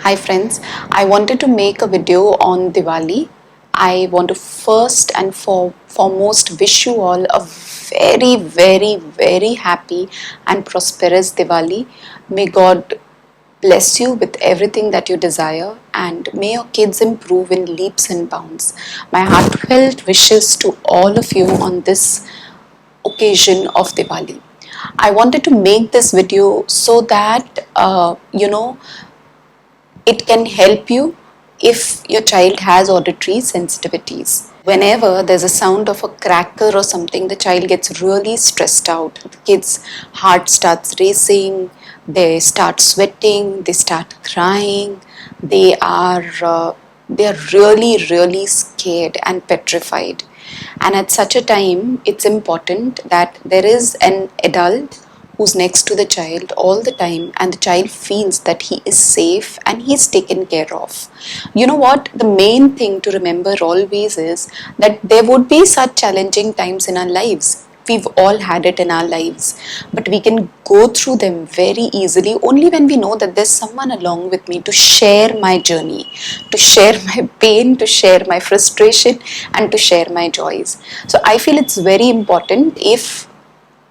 Hi friends, I wanted to make a video on Diwali. I want to first and foremost wish you all a very happy and prosperous Diwali. May God bless you with everything that you desire and may your kids improve in leaps and bounds. My heartfelt wishes to all of you on this occasion of Diwali. I wanted to make this video so that it can help you if your child has auditory sensitivities. Whenever there's a sound of a cracker or something, the child gets really stressed out. The kid's heart starts racing, they start sweating, they start crying, they are really scared and petrified. And at such a time, it's important that there is an adult who's next to the child all the time and the child feels that he is safe and he's taken care of. You know what? The main thing to remember always is that there would be such challenging times in our lives. We've all had it in our lives, but we can go through them very easily only when we know that there's someone along with me to share my journey, to share my pain, to share my frustration, and to share my joys. So I feel it's very important if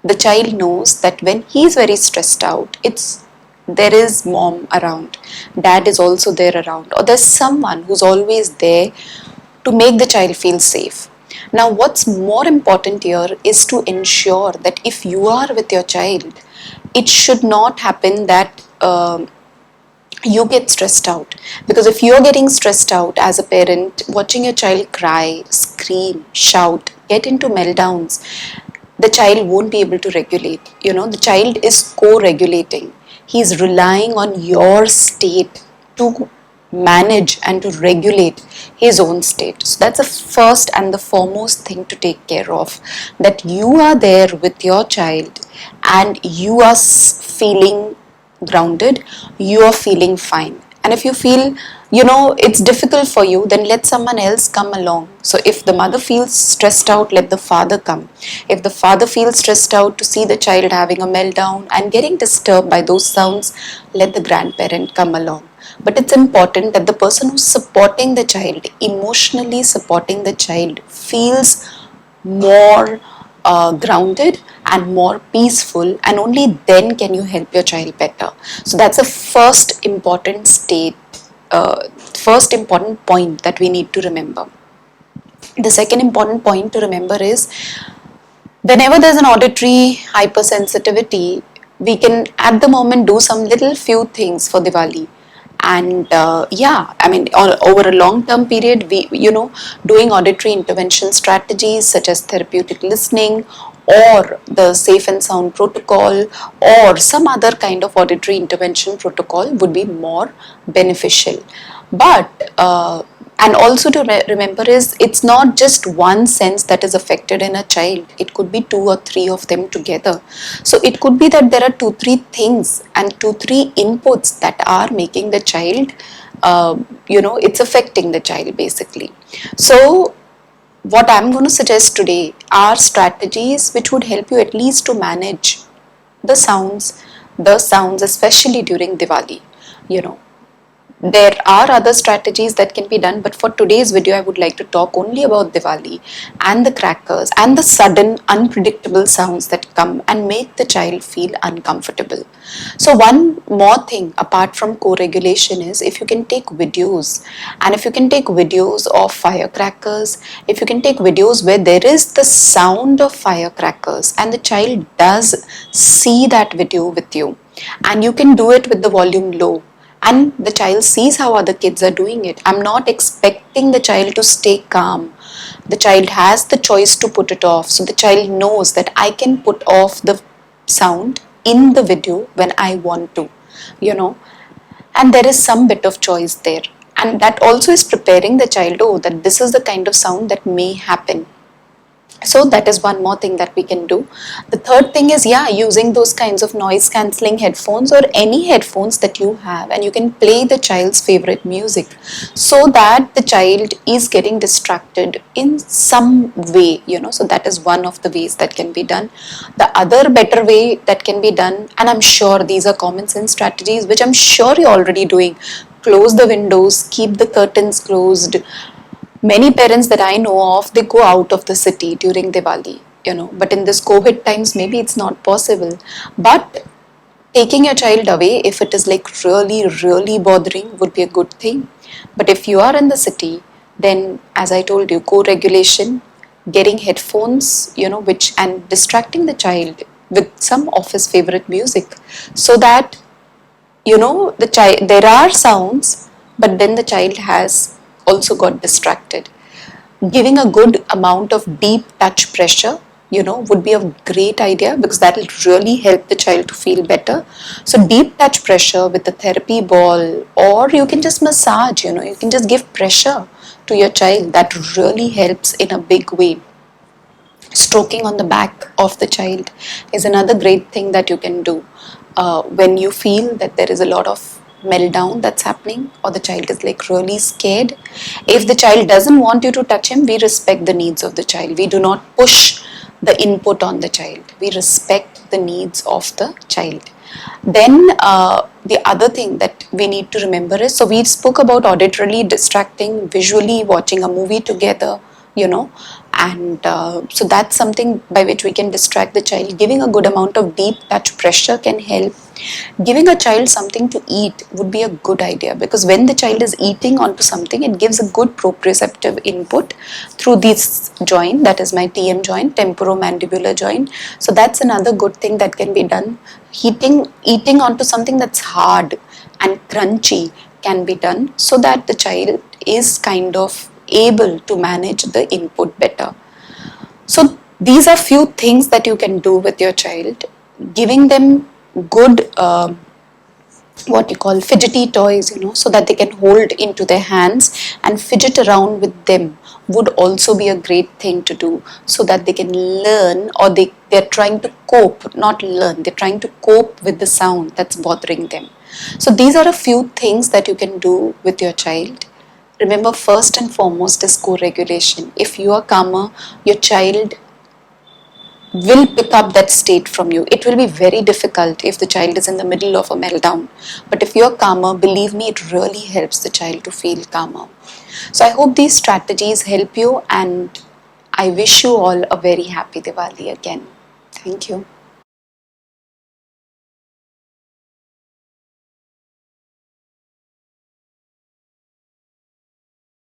the child knows that when he is very stressed out, it's there is mom around, dad is also there around, or there's someone who's always there to make the child feel safe. Now, what's more important here is to ensure that if you are with your child, it should not happen that you get stressed out. Because if you're getting stressed out as a parent, watching your child cry, scream, shout, get into meltdowns, the child won't be able to regulate. The child is co-regulating. He's relying on your state to manage and to regulate his own state. So that's the first and the foremost thing to take care of, that you are there with your child and you are feeling grounded, you are feeling fine. And if you feel it's difficult for you, then let someone else come along. So if the mother feels stressed out, let the father come. If the father feels stressed out to see the child having a meltdown and getting disturbed by those sounds, let the grandparent come along. But it's important that the person who's supporting the child, emotionally supporting the child, feels more grounded and more peaceful, and only then can you help your child better. So that's the first important point that we need to remember. The second important point to remember is whenever there's an auditory hypersensitivity, we can at the moment do some little few things for Diwali. And over a long term period, we doing auditory intervention strategies such as therapeutic listening or the safe and sound protocol or some other kind of auditory intervention protocol would be more beneficial. But and also to remember is it's not just one sense that is affected in a child, it could be two or three of them together. So it could be that there are two three things and two three inputs that are making the child it's affecting the child basically. So what I'm going to suggest today are strategies which would help you at least to manage the sounds especially during Diwali. you know there are other strategies that can be done, but for today's video I would like to talk only about Diwali and the crackers and the sudden unpredictable sounds that come and make the child feel uncomfortable. So one more thing apart from co-regulation is if you can take videos, and if you can take videos of firecrackers, if you can take videos where there is the sound of firecrackers and the child does see that video with you, and you can do it with the volume low and the child sees how other kids are doing it. I'm not expecting the child to stay calm. The child has the choice to put it off. So the child knows that I can put off the sound in the video when I want to, and there is some bit of choice there. And that also is preparing the child, that this is the kind of sound that may happen. So that is one more thing that we can do. The third thing is using those kinds of noise cancelling headphones or any headphones that you have, and you can play the child's favorite music so that the child is getting distracted in some way. So that is one of the ways that can be done. The other better way that can be done, and I'm sure these are common sense strategies which I'm sure you're already doing, close the windows, keep the curtains closed. Many parents that I know of, they go out of the city during Diwali, but in this COVID times, maybe it's not possible. But taking your child away, if it is like really, really bothering, would be a good thing. But if you are in the city, then as I told you, co-regulation, getting headphones, which and distracting the child with some of his favorite music, so that the child, there are sounds, but then the child has also got distracted. Giving a good amount of deep touch pressure, would be a great idea, because that will really help the child to feel better. So deep touch pressure with a therapy ball, or you can just massage, you can just give pressure to your child. That really helps in a big way. Stroking on the back of the child is another great thing that you can do when you feel that there is a lot of meltdown that's happening, or the child is like really scared. If the child doesn't want you to touch him, we respect the needs of the child. We do not push the input on the child. We respect the needs of the child. Then the other thing that we need to remember is, so we spoke about auditorily distracting, visually watching a movie together, and so that's something by which we can distract the child. Giving a good amount of deep touch pressure can help. Giving a child something to eat would be a good idea, because when the child is eating onto something, it gives a good proprioceptive input through this joint, that is my TM joint, temporomandibular joint. So that's another good thing that can be done. Eating onto something that's hard and crunchy can be done, so that the child is kind of able to manage the input better. So these are few things that you can do with your child. Giving them good what you call fidgety toys, so that they can hold into their hands and fidget around with them, would also be a great thing to do, so that they can learn, or they're trying to cope, not learn, they're trying to cope with the sound that's bothering them. So these are a few things that you can do with your child. Remember, first and foremost is co-regulation. If you are calmer, your child will pick up that state from you. It will be very difficult if the child is in the middle of a meltdown. But if you're calmer, believe me, it really helps the child to feel calmer. So I hope these strategies help you, and I wish you all a very happy Diwali again. Thank you.